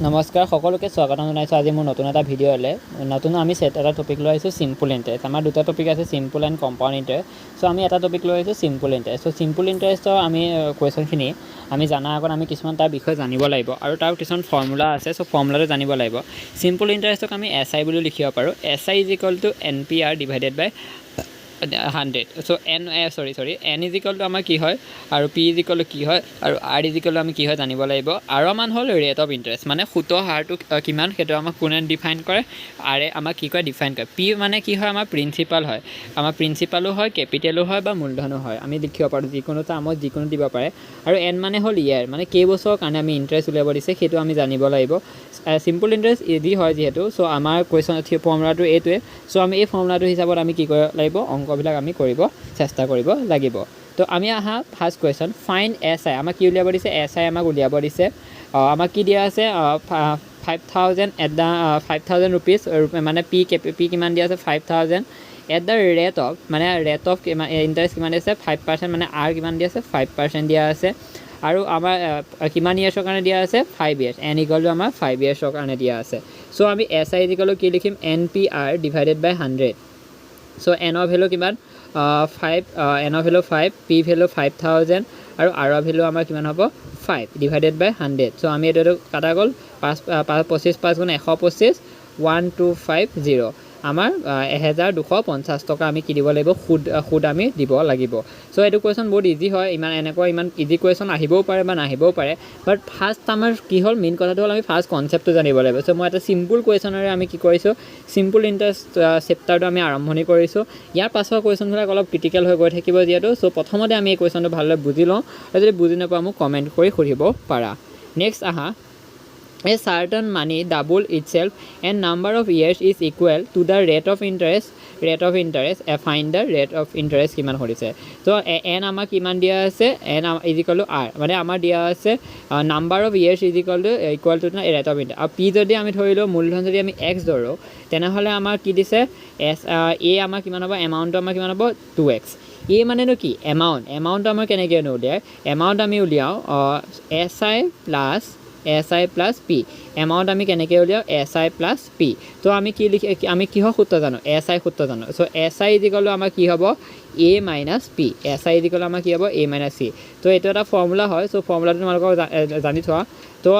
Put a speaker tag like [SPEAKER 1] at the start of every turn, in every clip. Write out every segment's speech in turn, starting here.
[SPEAKER 1] নমস্কাৰ সকলোকে স্বাগতম জনাইছোঁ আজি মোৰ নতুন এটা ভিডিঅ'লৈ নতুন আমি এটা টপিক লৈ আহিছোঁ সিম্পল ইণ্টাৰেষ্ট আমাৰ দুটা টপিক আছে সিম্পল এণ্ড কম্পাউণ্ড ইণ্টাৰেষ্ট চ' আমি এটা টপিক লৈ আহিছোঁ সিম্পল ইণ্টাৰেষ্ট চ' সিম্পল ইণ্টাৰেষ্টৰ আমি কুৱেশ্যনখিনি আমি জনাৰ আগত আমি কিছুমান তাৰ বিষয়ে জানিব লাগিব আৰু তাৰ কিছুমান ফৰ্মুলা আছে চ' ফৰ্মুলাটো জানিব লাগিব সিম্পল ইণ্টাৰেষ্টক আমি SI বুলি লিখিব পাৰোঁ SI is equal to NPR divided by 100 so' n is equal to আমাৰ কি হয় আৰু p ইজ ইকুৱেল টু কি হয় আৰু r ইজ ইকুৱেল টু আমি কি হয় জানিব লাগিব r মান হ'ল ৰেট অফ ইণ্টাৰেষ্ট মানে সুতৰ হাৰটো কিমান সেইটো আমাক কোনে ডিফাইন কৰে r আমাক কি কয় ডিফাইন কৰে p মানে কি হয় আমাৰ প্ৰিন্সিপাল হয় আমাৰ প্ৰিন্সিপালো হয় কেপিটেলো হয় বা মূলধনো হয় আমি লিখিব পাৰোঁ যিকোনো টাৰ্মত যিকোনো দিব পাৰে আৰু n মানে হ'ল ইয়াৰ মানে কেইবছৰৰ কাৰণে আমি ইণ্টাৰেষ্ট উলিয়াব দিছে সেইটো আমি জানিব লাগিব সিম্পল ইণ্টাৰেষ্ট ইজি হয় যিহেতু চ' আমাৰ কুৱেশ্যন ফৰ্মুলাটো এইটোৱে চ' আমি এই ফৰ্মুলাটো হিচাপত আমি কি কৰিব লাগিব অংকবিলাক আমি কৰিব চেষ্টা কৰিব লাগিব তো আমি আহা ফাৰ্ষ্ট কুৱেশ্যন ফাইণ্ড SI আমাক কি উলিয়াব দিছে SI আমাক উলিয়াব দিছে আমাক কি দিয়া আছে 5000 এট দ্য 5000 ৰুপিজ মানে পি কিমান দিয়া আছে 5000 এট দ্য ৰেট অফ মানে ৰেট অফ ইণ্টাৰেষ্ট কিমান দিয়া আছে 5% মানে r কিমান দিয়া আছে 5% দিয়া আছে আৰু আমাৰ কিমান ইয়াৰ্ছৰ কাৰণে দিয়া আছে 5 ইয়াৰ্ছ n ইকুৱেল টু আমাৰ 5 ইয়াৰ্ছৰ কাৰণে দিয়া আছে চ' আমি SI ইকুৱেল টু কি লিখিম NPR divided by 100 so' n ৰ ভেলু কিমান 5 n ৰ ভেলু 5 p ভেলু 5000 আৰু r ৰ ভেলু আমাৰ কিমান হ'ব 5 ডিভাইডেড বাই 100 চ' আমি এইটো কাটা গ'ল 25 5 গুণ 125 1250 আমাৰ 1250 টকা আমি কি দিব লাগিব সুদ আমি দিব লাগিব চ' এইটো কুৱেশ্যন বহুত ইজি হয় ইমান ইজি কুৱেশ্যন আহিবও পাৰে বা নাহিবও পাৰে বাট ফাৰ্ষ্ট আমাৰ কি হ'ল মেইন কথাটো হ'ল আমি ফাৰ্ষ্ট কনচেপ্টটো জানিব লাগিব চ' মই এটা চিম্পল কুৱেশ্যনেৰে আমি কি কৰিছোঁ চিম্পল ইণ্টাৰেষ্ট চেপ্টাৰটো আমি আৰম্ভণি কৰিছোঁ ইয়াৰ পাছৰ কুৱেশ্যনবিলাক অলপ ক্ৰিটিকেল হৈ গৈ থাকিব যিহেতু চ' প্ৰথমতে আমি এই কুৱেশ্যনটো ভালদৰে বুজি লওঁ আৰু যদি বুজি নাপাওঁ মোক কমেণ্ট কৰি সুধিব পাৰা নেক্সট আহা A certain money double itself and number of years is equal to the rate of interest find the rate of interest কিমান কৰিছে তো n আমাক কিমান দিয়া আছে n is equal to r মানে আমাৰ দিয়া আছে number of years is equal to rate of interest আৰু p যদি আমি ধৰিলোঁ মূলধন যদি আমি x ধৰোঁ তেনেহ'লে আমাৰ কি দিছে a আমাৰ কিমান হ'ব এমাউণ্টটো আমাৰ কিমান হ'ব 2x এ মানেনো কি এমাউণ্ট আমাৰ কেনেকৈ উলিয়াই এমাউণ্ট আমি উলিয়াওঁ SI প্লাছ P এমাউণ্ট আমি কেনেকৈ উলিয়াওঁ SI প্লাছ P তো আমি কি আমি কিহৰ সূত্ৰ জানো SI সূত্ৰ জানো চ' SI ইজ ইকুৱেল টু আমাৰ কি হ'ব A minus P SI is equal to আমাৰ কি হ'ব A মাইনাছ C তো এইটো এটা ফৰ্মুলা হয় চ' ফৰ্মুলাটো তোমালোকক জানি থোৱা তো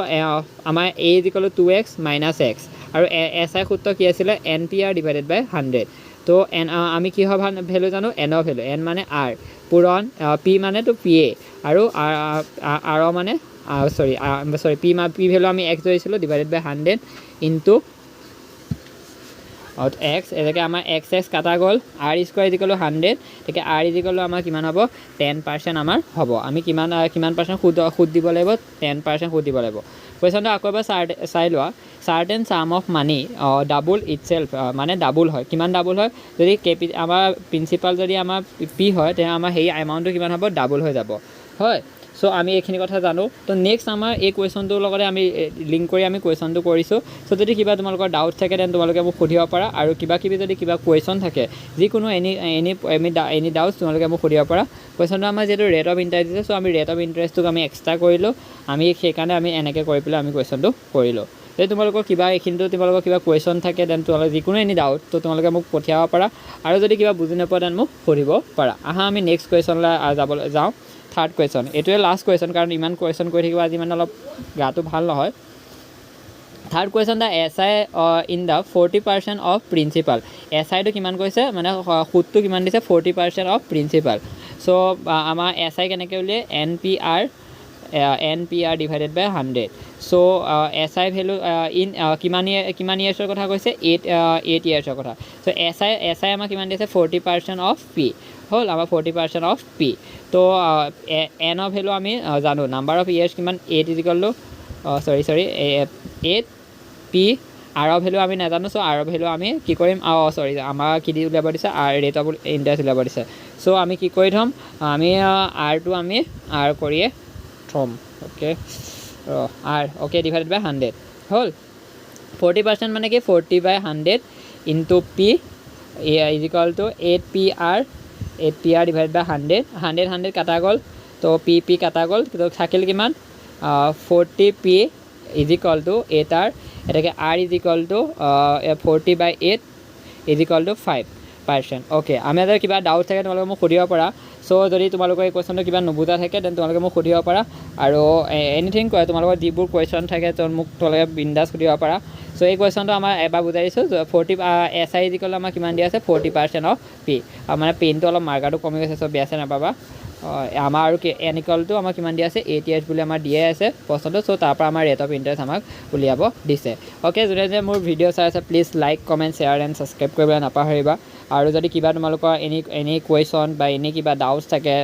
[SPEAKER 1] আমাৰ A is equal two 2x minus x আৰু SI সূত্ৰ কি আছিলে NPR ডিভাইডেড বাই 100 তো আমি কিহৰ ভেলু জানো n ৰ ভেলু n মানে r পূৰণ p মানে তো PA আৰু r মানে p ভেলু আমি x ধৰিছিলোঁ ডিভাইডেড বাই 100 ইনটু x এনেকৈ আমাৰ x কাটা গ'ল r square is equal two 100 গতিকে r ইজ ইকুৱেল টু আমাৰ কিমান হ'ব 10% আমাৰ হ'ব আমি কিমান পাৰ্চেণ্ট সুদ দিব লাগিব 10% সুদ দিব লাগিব কুৱেশ্যনটো আকৌ এবাৰ চাই লোৱা certain sum of money double itself মানে ডাবল হয় কিমান ডাবল হয় যদি আমাৰ প্ৰিন্সিপাল যদি আমাৰ p হয় তেতিয়া আমাৰ সেই এমাউণ্টটো কিমান হ'ব ডাবল হৈ যাব হয় চ' আমি এইখিনি কথা জানো তো নেক্সট আমাৰ এই কুৱেশ্যনটোৰ লগতে আমি লিংক কৰি আমি কুৱেশ্যনটো কৰিছোঁ চ' যদি কিবা তোমালোকৰ ডাউট থাকে তেন্তে তোমালোকে মোক সুধিব পাৰা আৰু যদি কিবা কুৱেশ্যন থাকে যিকোনো এনি ডাউটছ তোমালোকে মোক সুধিব পাৰা কুৱেশ্যনটো আমাৰ যিহেতু ৰেট অফ ইণ্টাৰেষ্ট দিছে চ' আমি ৰেট অফ ইণ্টাৰেষ্টটোক আমি এক্সট্ৰা কৰিলোঁ আমি সেইকাৰণে আমি এনেকৈ কৰি পেলাই আমি কুৱেশ্যনটো কৰিলোঁ যদি তোমালোকৰ এইখিনিতো তোমালোকৰ কিবা কুৱেশ্যন থাকে দেন তোমালোকে যিকোনো এনি ডাউট তো তোমালোকে মোক পঠিয়াব পাৰা আৰু যদি কিবা বুজি নোপোৱা দেন মোক সুধিব পাৰা আহা আমি নেক্সট কুৱেশ্যনলৈ যাওঁ থাৰ্ড কুৱেশ্যন এইটোৱে লাষ্ট কুৱেশ্যন কাৰণ ইমান কুৱেশ্যন কৰি থাকিব আজি মানে অলপ গাটো ভাল নহয় third question the SI in the 40% of principal SIটো কিমান কৈছে মানে সুদটো কিমান দিছে 40% অফ প্ৰিন্সিপাল চ' আমাৰ SI কেনেকৈ উলিয়াই NPR divided by 100 so' SI value কিমান ইয়াৰ্ছৰ কথা কৈছে 8 ইয়াৰ্ছৰ কথা চ' SI আমাৰ কিমান দিছে 40% অফ P হ'ল আমাৰ 40% অফ P তো n ৰ ভেলু আমি জানো নাম্বাৰ অফ ইয়াৰ্ছ কিমান 8 is equal two 8 P r ৰ ভেলু আমি নাজানো চ' r ৰ ভেলু আমি কি কৰিম আমাৰ কি দি উলিয়াব দিছে ৰেট অফ ইণ্টাৰেষ্ট উলিয়াব দিছে চ' আমি কি কৰি থ'ম আমি rটো আমি r কৰিয়ে থ'ম অ'কে ডিভাইডেড বাই 100 হ'ল 40% মানে কি 40/100 into P is equal to 8PR divided by 100 কাটা গ'ল তো P কাটা গ'ল তো থাকিল কিমান 40P is equal two 8R এটাকে R is equal two 40/8 is equal two 5%. Okay, আমি যদি কিবা ডাউট থাকে তোমালোকে মোক সুধিব পাৰা. চ' যদি তোমালোকৰ এই কুৱেশ্যনটো কিবা নুবুজা থাকে দেন তোমালোকে মোক সুধিব পাৰা. আৰু এনিথিং কয় তোমালোকৰ যিবোৰ কুৱেশ্যন থাকে মোক তোমালোকে বিন্দাছ সুধিব পাৰা. চ' এই কুৱেশ্যনটো আমাৰ এবাৰ বুজাই দিছোঁ. 40 SI ইজ ইকুৱেল আমাৰ কিমান দিয়া আছে 40% অফ P. মানে পেইনটো অলপ মাৰ্কাৰটো কমি গৈছে, চ' বেয়া আছে নাপাবা. আমাৰ আৰু এন ইকুৱেল টু আমাৰ কিমান দিয়া আছে 88 বুলি আমাৰ দিয়ে আছে প্ৰশ্নটো. চ' তাৰপৰা আমাৰ ৰেট অফ ইণ্টাৰেষ্ট আমাক উলিয়াব দিছে. অ'কে, যোনে যে মোৰ ভিডিঅ' চাই আছে please like comment share and subscribe কৰিবলৈ নাপাহৰিবা. আৰু যদি কিবা তোমালোকৰ এনি কুৱেশ্যন বা এনি কিবা ডাউটছ থাকে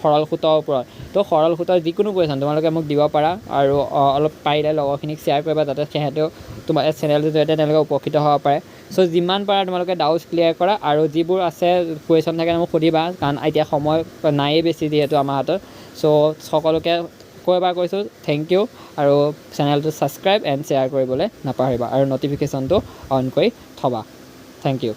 [SPEAKER 1] সৰল সূত্ৰৰ ওপৰত, তো সৰল সূত্ৰৰ যিকোনো কুৱেশ্যন তোমালোকে মোক দিব পাৰা. আৰু অলপ পাৰিলে লগৰখিনিক শ্বেয়াৰ কৰিবা যাতে সিহঁতেও তোমাৰ চেনেলটোৰ জৰিয়তে তেওঁলোকে উপকৃত হ'ব পাৰে. চ' যিমান পাৰা তোমালোকে ডাউটছ ক্লিয়াৰ কৰা. আৰু যিবোৰ আছে কুৱেশ্যন থাকে মোক সুধিবা, কাৰণ এতিয়া সময় নায়েই বেছি যিহেতু আমাৰ হাতত. চ' সকলোকে এবাৰ কৈছোঁ থেংক ইউ. আৰু চেনেলটো ছাবস্ক্ৰাইব এণ্ড শ্বেয়াৰ কৰিবলৈ নাপাহৰিবা আৰু ন'টিফিকেশ্যনটো অন কৰি থ'বা. Thank U.